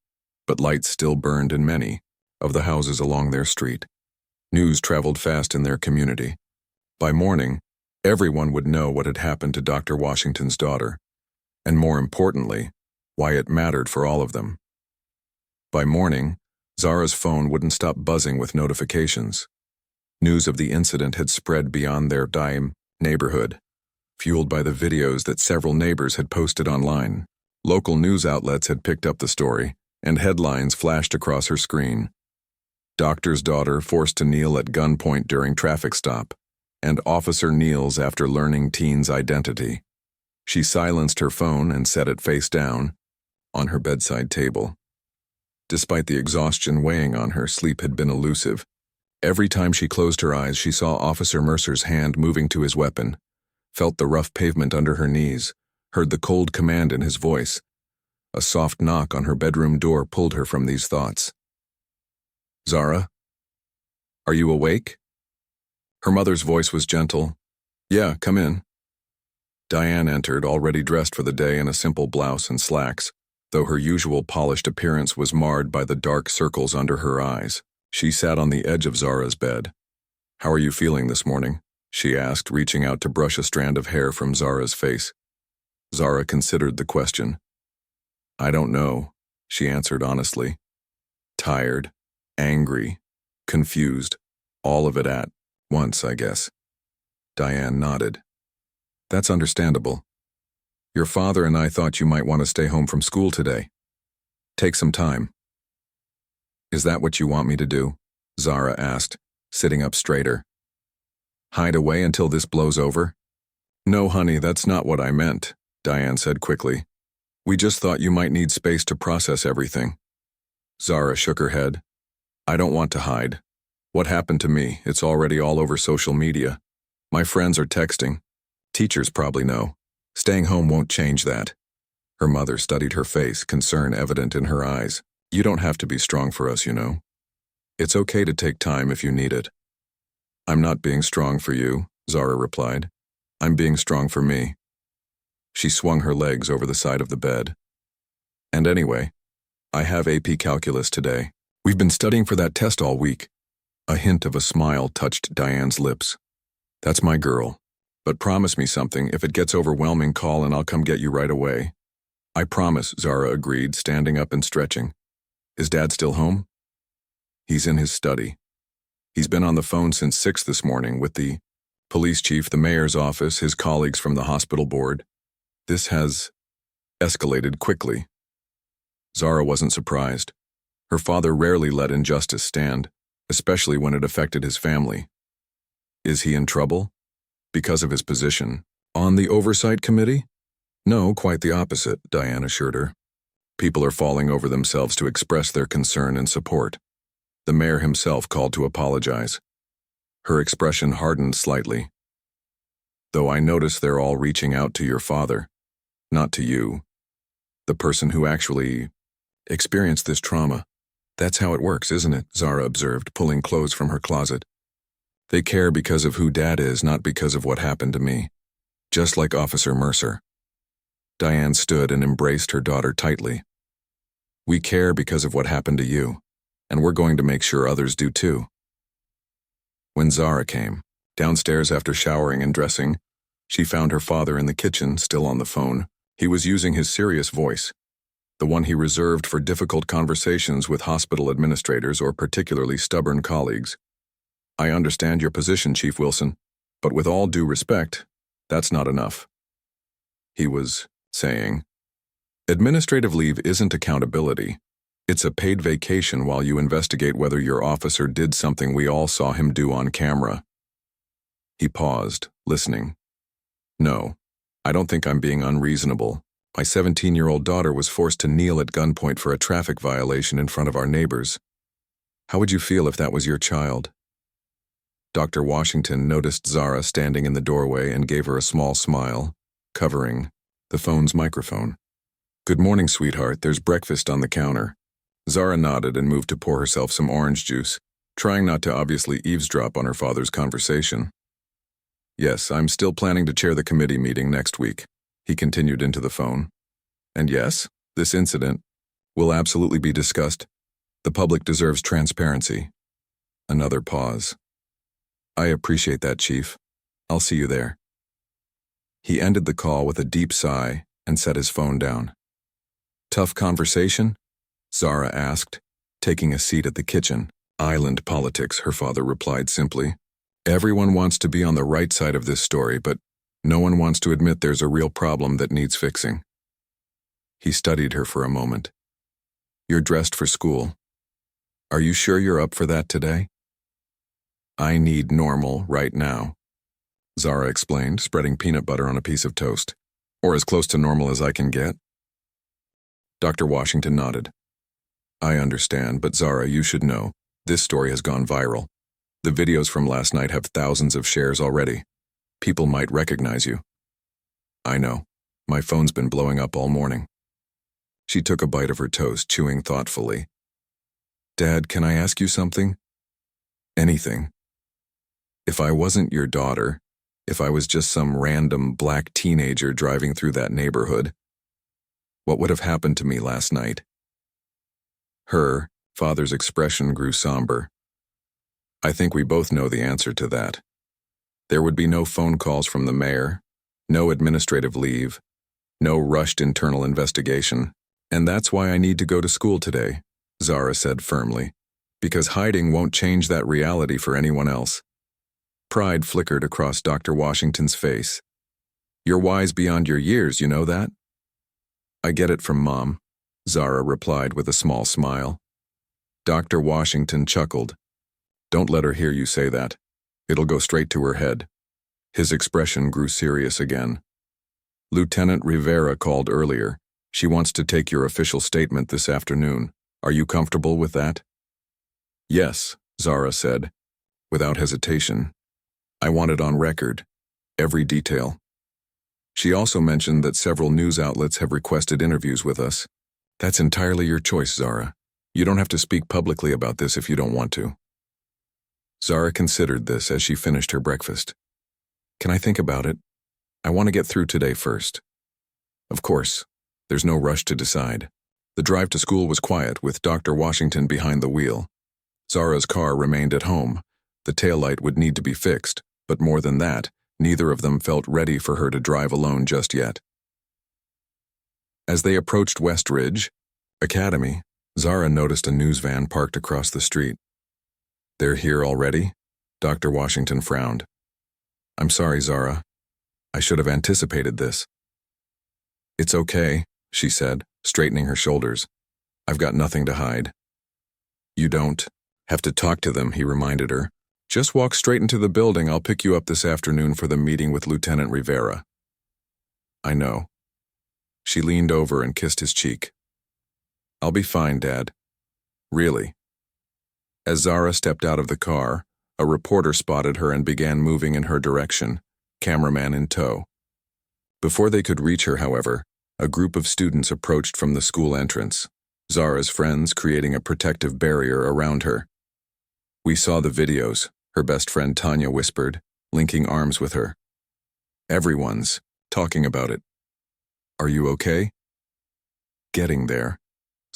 but lights still burned in many of the houses along their street. News traveled fast in their community. By morning, everyone would know what had happened to Dr. Washington's daughter, and more importantly, why it mattered for all of them. By morning, Zara's phone wouldn't stop buzzing with notifications. News of the incident had spread beyond their dime neighborhood, fueled by the videos that several neighbors had posted online. Local news outlets had picked up the story, and headlines flashed across her screen. Doctor's daughter forced to kneel at gunpoint during traffic stop, and officer kneels after learning teen's identity. She silenced her phone and set it face down on her bedside table. Despite the exhaustion weighing on her, sleep had been elusive. Every time she closed her eyes, she saw Officer Mercer's hand moving to his weapon, felt the rough pavement under her knees, heard the cold command in his voice. A soft knock on her bedroom door pulled her from these thoughts. "Zara? Are you awake?" Her mother's voice was gentle. "Yeah, come in." Diane entered, already dressed for the day in a simple blouse and slacks, though her usual polished appearance was marred by the dark circles under her eyes. She sat on the edge of Zara's bed. "How are you feeling this morning?" she asked, reaching out to brush a strand of hair from Zara's face. Zara considered the question. "I don't know," she answered honestly. "Tired, angry, confused, all of it at once, I guess." Diane nodded. "That's understandable. Your father and I thought you might want to stay home from school today. Take some time." "Is that what you want me to do?" Zara asked, sitting up straighter. "Hide away until this blows over?" "No, honey, that's not what I meant," Diane said quickly. "We just thought you might need space to process everything." Zara shook her head. "I don't want to hide. What happened to me? It's already all over social media. My friends are texting. Teachers probably know. Staying home won't change that." Her mother studied her face, concern evident in her eyes. "You don't have to be strong for us, you know. It's okay to take time if you need it." "I'm not being strong for you," Zara replied. "I'm being strong for me." She swung her legs over the side of the bed. "And anyway, I have AP Calculus today. We've been studying for that test all week." A hint of a smile touched Diane's lips. "That's my girl. But promise me something. If it gets overwhelming, call and I'll come get you right away." "I promise," Zara agreed, standing up and stretching. "Is Dad still home?" "He's in his study. He's been on the phone since 6 this morning with the police chief, the mayor's office, his colleagues from the hospital board. This has escalated quickly." Zara wasn't surprised. Her father rarely let injustice stand, especially when it affected his family. "Is he in trouble? Because of his position on the oversight committee?" "No, quite the opposite," Diane assured her. "People are falling over themselves to express their concern and support. The mayor himself called to apologize." Her expression hardened slightly. "Though I notice they're all reaching out to your father, not to you, the person who actually experienced this trauma." "That's how it works, isn't it?" Zara observed, pulling clothes from her closet. "They care because of who Dad is, not because of what happened to me. Just like Officer Mercer." Diane stood and embraced her daughter tightly. "We care because of what happened to you, and we're going to make sure others do too." When Zara came downstairs after showering and dressing, she found her father in the kitchen, still on the phone. He was using his serious voice, the one he reserved for difficult conversations with hospital administrators or particularly stubborn colleagues. "I understand your position, Chief Wilson, but with all due respect, that's not enough," he was saying. "Administrative leave isn't accountability. It's a paid vacation while you investigate whether your officer did something we all saw him do on camera." He paused, listening. "No, I don't think I'm being unreasonable. My 17-year-old daughter was forced to kneel at gunpoint for a traffic violation in front of our neighbors. How would you feel if that was your child?" Dr. Washington noticed Zara standing in the doorway and gave her a small smile, covering the phone's microphone. "Good morning, sweetheart. There's breakfast on the counter." Zara nodded and moved to pour herself some orange juice, trying not to obviously eavesdrop on her father's conversation. "Yes, I'm still planning to chair the committee meeting next week," he continued into the phone. "And yes, this incident will absolutely be discussed. The public deserves transparency." Another pause. "I appreciate that, Chief. I'll see you there." He ended the call with a deep sigh and set his phone down. "Tough conversation?" Zara asked, taking a seat at the kitchen. "Island politics," her father replied simply. "Everyone wants to be on the right side of this story, but no one wants to admit there's a real problem that needs fixing." He studied her for a moment. "You're dressed for school." Are you sure you're up for that today? I need normal right now, Zara explained, spreading peanut butter on a piece of toast. Or as close to normal as I can get. Dr. Washington nodded. I understand, but Zara, you should know, this story has gone viral. The videos from last night have thousands of shares already. People might recognize you. I know. My phone's been blowing up all morning. She took a bite of her toast, chewing thoughtfully. Dad, can I ask you something? Anything. If I wasn't your daughter, if I was just some random black teenager driving through that neighborhood, what would have happened to me last night? Her father's expression grew somber. I think we both know the answer to that. There would be no phone calls from the mayor, no administrative leave, no rushed internal investigation. And that's why I need to go to school today, Zara said firmly, because hiding won't change that reality for anyone else. Pride flickered across Dr. Washington's face. You're wise beyond your years, you know that? I get it from Mom, Zara replied with a small smile. Dr. Washington chuckled. Don't let her hear you say that. It'll go straight to her head. His expression grew serious again. Lieutenant Rivera called earlier. She wants to take your official statement this afternoon. Are you comfortable with that? Yes, Zara said, without hesitation. I want it on record, every detail. She also mentioned that several news outlets have requested interviews with us. That's entirely your choice, Zara. You don't have to speak publicly about this if you don't want to. Zara considered this as she finished her breakfast. Can I think about it? I want to get through today first. Of course, there's no rush to decide. The drive to school was quiet, with Dr. Washington behind the wheel. Zara's car remained at home. The taillight would need to be fixed, but more than that, neither of them felt ready for her to drive alone just yet. As they approached West Ridge Academy, Zara noticed a news van parked across the street. They're here already? Dr. Washington frowned. I'm sorry, Zara. I should have anticipated this. It's okay, she said, straightening her shoulders. I've got nothing to hide. You don't have to talk to them, he reminded her. Just walk straight into the building. I'll pick you up this afternoon for the meeting with Lieutenant Rivera. I know. She leaned over and kissed his cheek. I'll be fine, Dad. Really. As Zara stepped out of the car, a reporter spotted her and began moving in her direction, cameraman in tow. Before they could reach her, however, a group of students approached from the school entrance, Zara's friends creating a protective barrier around her. We saw the videos, her best friend Tanya whispered, linking arms with her. Everyone's talking about it. Are you okay? Getting there,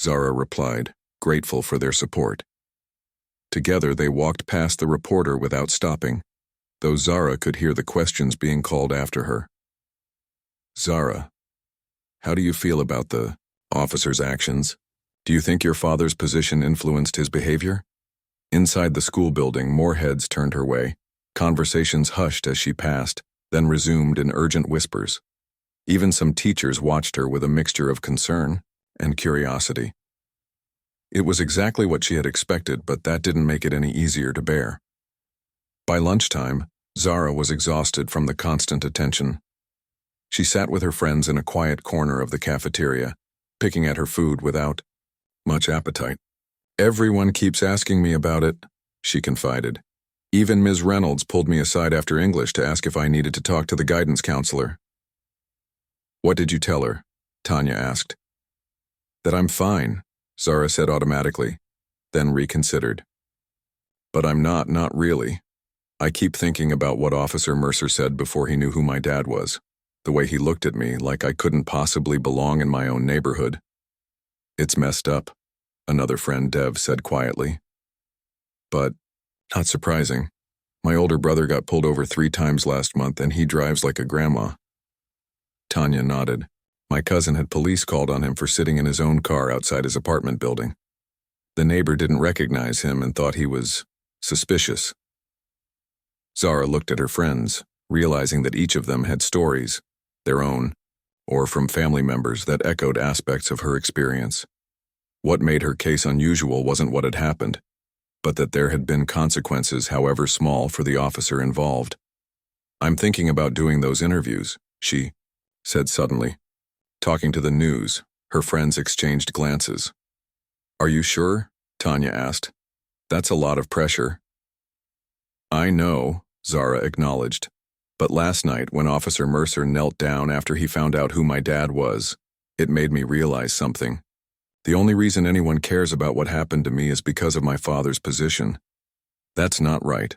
Zara replied, grateful for their support. Together they walked past the reporter without stopping, though Zara could hear the questions being called after her. Zara, how do you feel about the officer's actions? Do you think your father's position influenced his behavior? Inside the school building, more heads turned her way. Conversations hushed as she passed, then resumed in urgent whispers. Even some teachers watched her with a mixture of concern and curiosity. It was exactly what she had expected, but that didn't make it any easier to bear. By lunchtime, Zara was exhausted from the constant attention. She sat with her friends in a quiet corner of the cafeteria, picking at her food without much appetite. Everyone keeps asking me about it, she confided. Even Ms. Reynolds pulled me aside after English to ask if I needed to talk to the guidance counselor. What did you tell her? Tanya asked. That I'm fine, Zara said automatically, then reconsidered. But I'm not really. I keep thinking about what Officer Mercer said before he knew who my dad was. The way he looked at me, like I couldn't possibly belong in my own neighborhood. It's messed up, another friend, Dev, said quietly. But, not surprising. My older brother got pulled over 3 times last month and he drives like a grandma. Tanya nodded. My cousin had police called on him for sitting in his own car outside his apartment building. The neighbor didn't recognize him and thought he was suspicious. Zara looked at her friends, realizing that each of them had stories, their own, or from family members that echoed aspects of her experience. What made her case unusual wasn't what had happened, but that there had been consequences, however small, for the officer involved. "I'm thinking about doing those interviews," she said suddenly. Talking to the news, her friends exchanged glances. "Are you sure?" Tanya asked. "That's a lot of pressure." "I know," Zara acknowledged. "But last night, when Officer Mercer knelt down after he found out who my dad was, it made me realize something. The only reason anyone cares about what happened to me is because of my father's position. That's not right.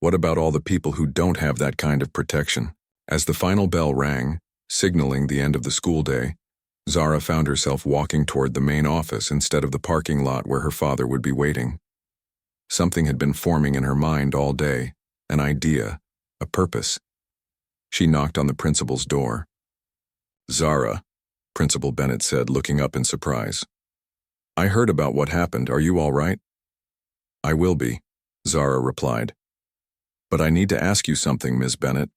What about all the people who don't have that kind of protection?" As the final bell rang, signaling the end of the school day, Zara found herself walking toward the main office instead of the parking lot where her father would be waiting. Something had been forming in her mind all day, an idea, a purpose. She knocked on the principal's door. "Zara," Principal Bennett said, looking up in surprise. "I heard about what happened. Are you all right?" "I will be," Zara replied. "But I need to ask you something, Ms. Bennett.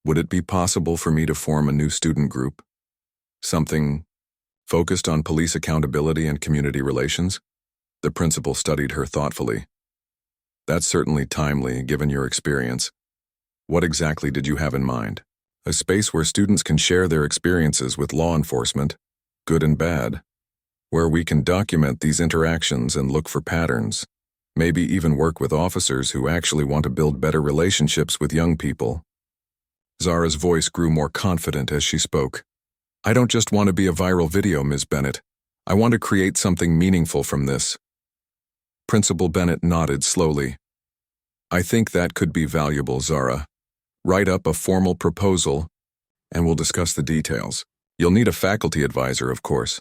Would it be possible for me to form a new student group? Something focused on police accountability and community relations?" The principal studied her thoughtfully. "That's certainly timely, given your experience. What exactly did you have in mind?" "A space where students can share their experiences with law enforcement, good and bad, where we can document these interactions and look for patterns, maybe even work with officers who actually want to build better relationships with young people." Zara's voice grew more confident as she spoke. "I don't just want to be a viral video, Ms. Bennett. I want to create something meaningful from this." Principal Bennett nodded slowly. "I think that could be valuable, Zara. Write up a formal proposal, and we'll discuss the details. You'll need a faculty advisor, of course."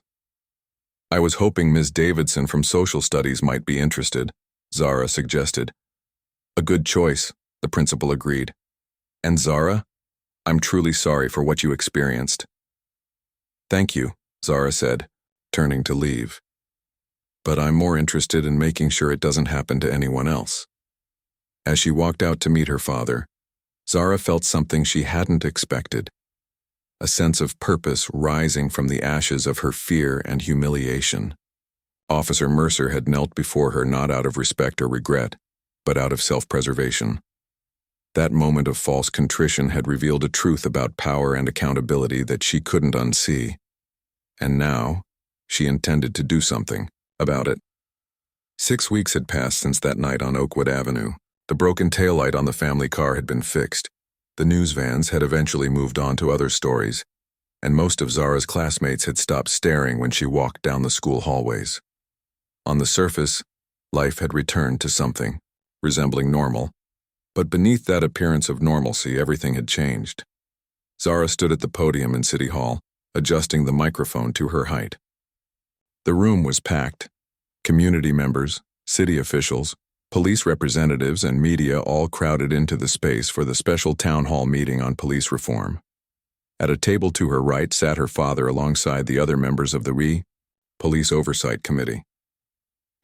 "I was hoping Ms. Davidson from Social Studies might be interested," Zara suggested. "A good choice," the principal agreed. "And Zara, I'm truly sorry for what you experienced." "Thank you," Zara said, turning to leave. "But I'm more interested in making sure it doesn't happen to anyone else." As she walked out to meet her father, Zara felt something she hadn't expected, a sense of purpose rising from the ashes of her fear and humiliation. Officer Mercer had knelt before her not out of respect or regret, but out of self-preservation. That moment of false contrition had revealed a truth about power and accountability that she couldn't unsee. And now, she intended to do something about it. 6 weeks had passed since that night on Oakwood Avenue. The broken taillight on the family car had been fixed. The news vans had eventually moved on to other stories, and most of Zara's classmates had stopped staring when she walked down the school hallways. On the surface, life had returned to something resembling normal. But beneath that appearance of normalcy, everything had changed. Zara stood at the podium in City Hall, adjusting the microphone to her height. The room was packed. Community members, city officials, police representatives, and media all crowded into the space for the special town hall meeting on police reform. At a table to her right sat her father alongside the other members of the Police Oversight Committee.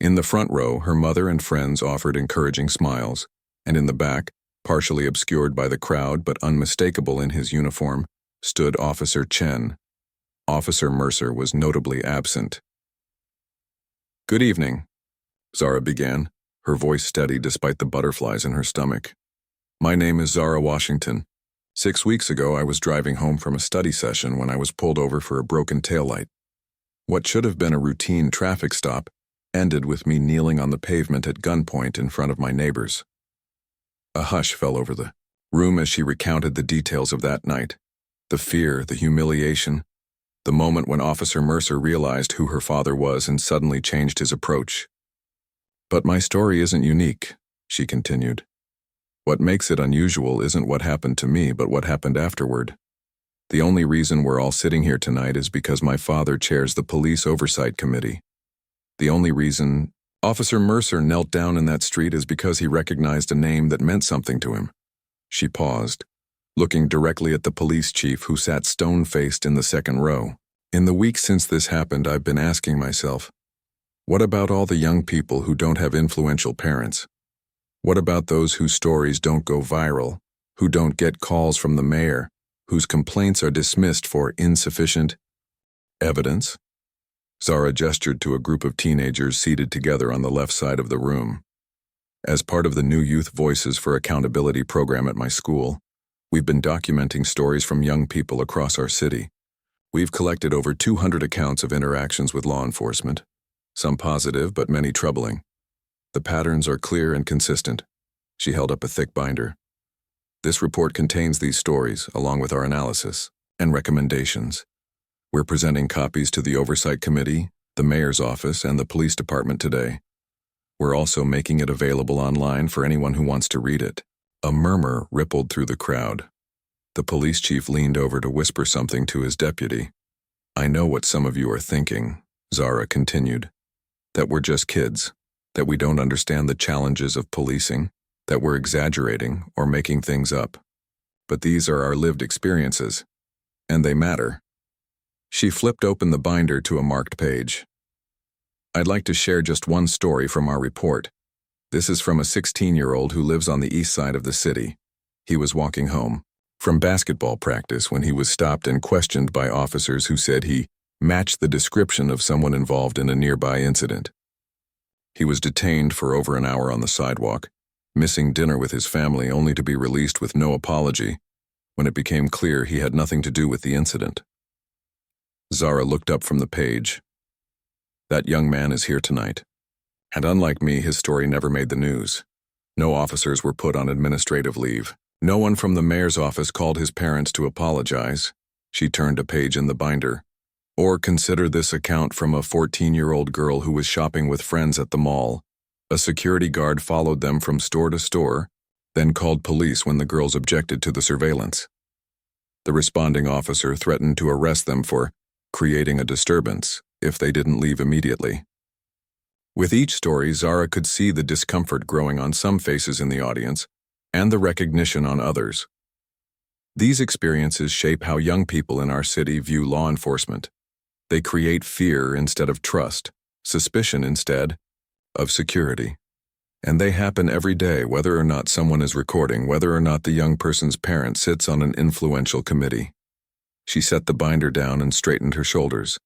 In the front row, her mother and friends offered encouraging smiles, and in the back, partially obscured by the crowd but unmistakable in his uniform, stood Officer Chen. Officer Mercer was notably absent. "Good evening," Zara began, her voice steady despite the butterflies in her stomach. "My name is Zara Washington. 6 weeks ago, I was driving home from a study session when I was pulled over for a broken taillight. What should have been a routine traffic stop ended with me kneeling on the pavement at gunpoint in front of my neighbors." A hush fell over the room as she recounted the details of that night. The fear, the humiliation, the moment when Officer Mercer realized who her father was and suddenly changed his approach. "But my story isn't unique," she continued. "What makes it unusual isn't what happened to me, but what happened afterward. The only reason we're all sitting here tonight is because my father chairs the Police Oversight Committee. The only reason Officer Mercer knelt down in that street is because he recognized a name that meant something to him." She paused, looking directly at the police chief who sat stone-faced in the second row. "In the weeks since this happened, I've been asking myself, what about all the young people who don't have influential parents? What about those whose stories don't go viral, who don't get calls from the mayor, whose complaints are dismissed for insufficient evidence? Zara gestured to a group of teenagers seated together on the left side of the room. As part of the new Youth Voices for Accountability program at my school, we've been documenting stories from young people across our city. We've collected over 200 accounts of interactions with law enforcement, some positive but many troubling. The patterns are clear and consistent. She held up a thick binder. This report contains these stories, along with our analysis and recommendations. We're presenting copies to the Oversight Committee, the Mayor's Office, and the Police Department today. We're also making it available online for anyone who wants to read it. A murmur rippled through the crowd. The police chief leaned over to whisper something to his deputy. "I know what some of you are thinking," Zara continued. "That we're just kids, that we don't understand the challenges of policing, that we're exaggerating or making things up. But these are our lived experiences, and they matter." She flipped open the binder to a marked page. "I'd like to share just one story from our report. This is from a 16-year-old who lives on the east side of the city. He was walking home from basketball practice when he was stopped and questioned by officers who said he matched the description of someone involved in a nearby incident. He was detained for over an hour on the sidewalk, missing dinner with his family only to be released with no apology when it became clear he had nothing to do with the incident." Zara looked up from the page. "That young man is here tonight. And unlike me, his story never made the news. No officers were put on administrative leave. No one from the mayor's office called his parents to apologize." She turned a page in the binder. "Or consider this account from a 14-year-old girl who was shopping with friends at the mall. A security guard followed them from store to store, then called police when the girls objected to the surveillance. The responding officer threatened to arrest them for creating a disturbance if they didn't leave immediately." With each story, Zara could see the discomfort growing on some faces in the audience and the recognition on others. These experiences shape how young people in our city view law enforcement. They create fear instead of trust, suspicion instead of security. And they happen every day, whether or not someone is recording, whether or not the young person's parent sits on an influential committee. She set the binder down and straightened her shoulders.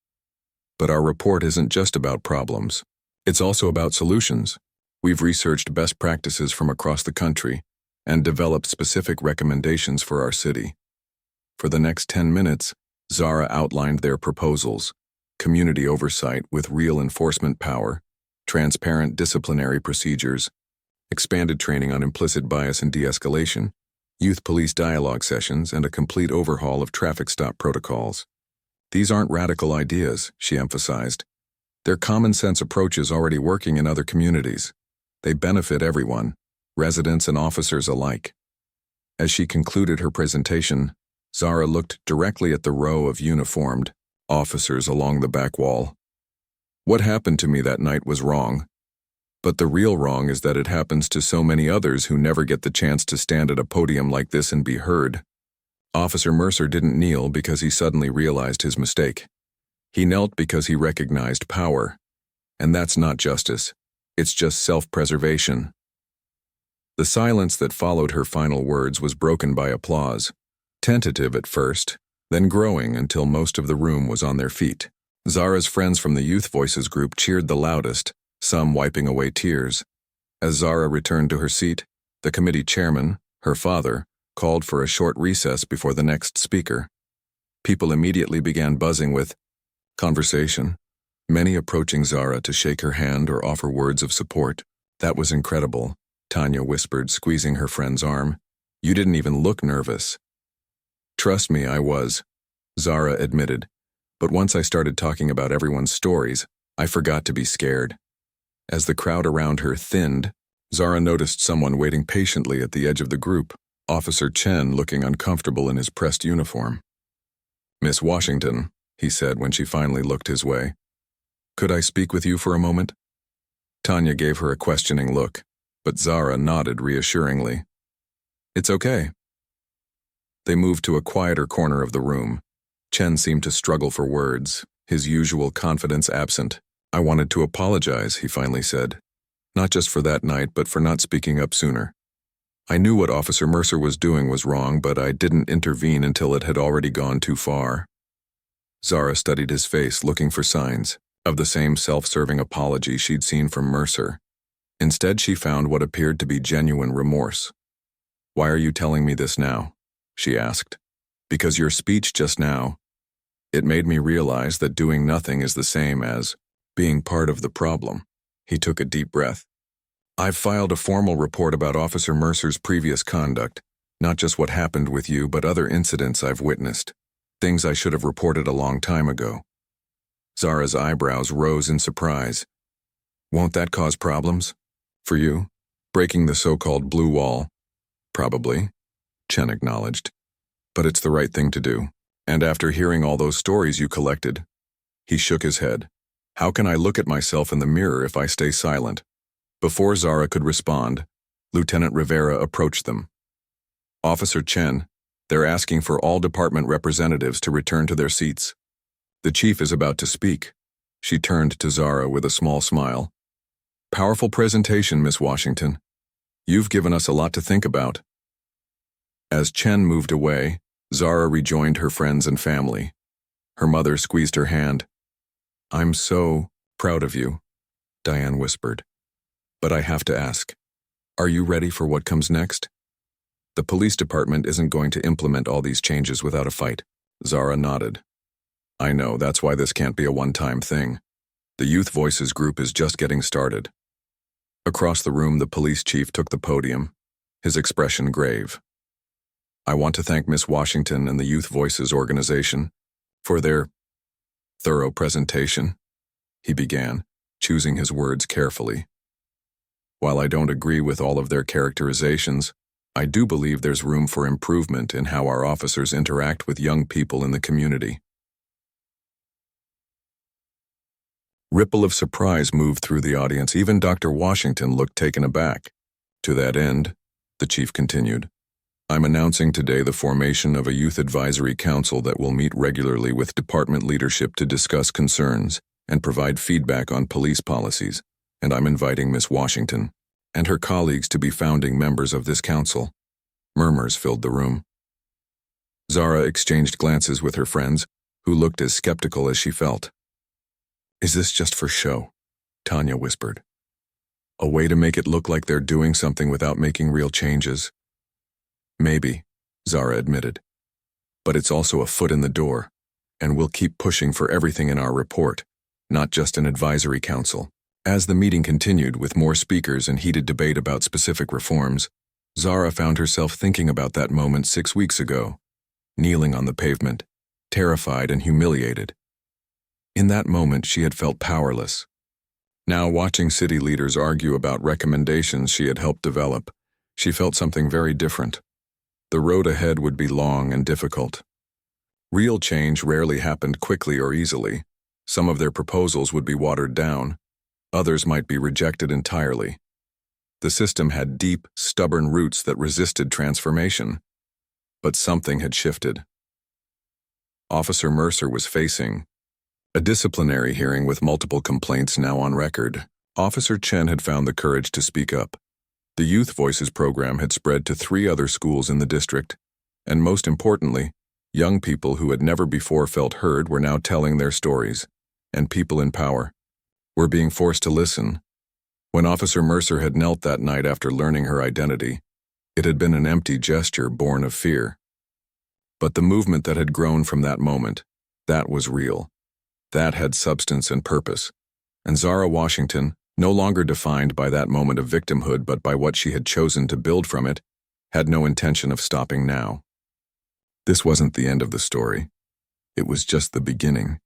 But our report isn't just about problems. It's also about solutions. We've researched best practices from across the country and developed specific recommendations for our city. For the next 10 minutes, Zara outlined their proposals: community oversight with real enforcement power, transparent disciplinary procedures, expanded training on implicit bias and de-escalation, youth police dialogue sessions, and a complete overhaul of traffic stop protocols. "These aren't radical ideas," she emphasized. "They're common-sense approaches already working in other communities. They benefit everyone, residents and officers alike." As she concluded her presentation, Zara looked directly at the row of uniformed officers along the back wall. "What happened to me that night was wrong. But the real wrong is that it happens to so many others who never get the chance to stand at a podium like this and be heard." Officer Mercer didn't kneel because he suddenly realized his mistake. He knelt because he recognized power. And that's not justice. It's just self-preservation. The silence that followed her final words was broken by applause, tentative at first, then growing until most of the room was on their feet. Zara's friends from the Youth Voices group cheered the loudest, some wiping away tears. As Zara returned to her seat, the committee chairman, her father, called for a short recess before the next speaker. People immediately began buzzing with conversation, many approaching Zara to shake her hand or offer words of support. "That was incredible," Tanya whispered, squeezing her friend's arm. "You didn't even look nervous." "Trust me, I was," Zara admitted. "But once I started talking about everyone's stories, I forgot to be scared." As the crowd around her thinned, Zara noticed someone waiting patiently at the edge of the group, Officer Chen looking uncomfortable in his pressed uniform. "Miss Washington," he said when she finally looked his way. "Could I speak with you for a moment?" Tanya gave her a questioning look, but Zara nodded reassuringly. "It's okay." They moved to a quieter corner of the room. Chen seemed to struggle for words, his usual confidence absent. "I wanted to apologize," he finally said. "Not just for that night, but for not speaking up sooner. I knew what Officer Mercer was doing was wrong, but I didn't intervene until it had already gone too far." Zara studied his face, looking for signs. of the same self-serving apology she'd seen from Mercer. Instead, she found what appeared to be genuine remorse. "Why are you telling me this now?" she asked. "Because your speech just now, it made me realize that doing nothing is the same as being part of the problem." He took a deep breath. "I've filed a formal report about Officer Mercer's previous conduct, not just what happened with you, but other incidents I've witnessed, things I should have reported a long time ago." Zara's eyebrows rose in surprise. "Won't that cause problems? For you? Breaking the so-called blue wall?" "Probably," Chen acknowledged. "But it's the right thing to do. And after hearing all those stories you collected," he shook his head. "How can I look at myself in the mirror if I stay silent?" Before Zara could respond, Lieutenant Rivera approached them. "Officer Chen, they're asking for all department representatives to return to their seats. The chief is about to speak." She turned to Zara with a small smile. "Powerful presentation, Miss Washington. You've given us a lot to think about." As Chen moved away, Zara rejoined her friends and family. Her mother squeezed her hand. "I'm so proud of you," Diane whispered. "But I have to ask, are you ready for what comes next?" "The police department isn't going to implement all these changes without a fight." Zara nodded. "I know, that's why this can't be a one-time thing. The Youth Voices group is just getting started." Across the room, the police chief took the podium, his expression grave. "I want to thank Miss Washington and the Youth Voices organization for their thorough presentation," he began, choosing his words carefully. "While I don't agree with all of their characterizations, I do believe there's room for improvement in how our officers interact with young people in the community." Ripple of surprise moved through the audience. Even Dr. Washington looked taken aback. "To that end," the chief continued, "I'm announcing today the formation of a youth advisory council that will meet regularly with department leadership to discuss concerns and provide feedback on police policies, and I'm inviting Miss Washington and her colleagues to be founding members of this council." Murmurs filled the room. Zara exchanged glances with her friends, who looked as skeptical as she felt. "Is this just for show?" Tanya whispered. "A way to make it look like they're doing something without making real changes?" "Maybe," Zara admitted. "But it's also a foot in the door, and we'll keep pushing for everything in our report, not just an advisory council." As the meeting continued with more speakers and heated debate about specific reforms, Zara found herself thinking about that moment 6 weeks ago, kneeling on the pavement, terrified and humiliated. In that moment, she had felt powerless. Now, watching city leaders argue about recommendations she had helped develop, she felt something very different. The road ahead would be long and difficult. Real change rarely happened quickly or easily. Some of their proposals would be watered down. Others might be rejected entirely. The system had deep, stubborn roots that resisted transformation. But something had shifted. Officer Mercer was facing a disciplinary hearing with multiple complaints now on record. Officer Chen had found the courage to speak up. The Youth Voices program had spread to 3 other schools in the district, and most importantly, young people who had never before felt heard were now telling their stories, and people in power were being forced to listen. When Officer Mercer had knelt that night after learning her identity, it had been an empty gesture born of fear. But the movement that had grown from that moment, that was real. That had substance and purpose. And Zara Washington, no longer defined by that moment of victimhood but by what she had chosen to build from it, had no intention of stopping now. This wasn't the end of the story. It was just the beginning.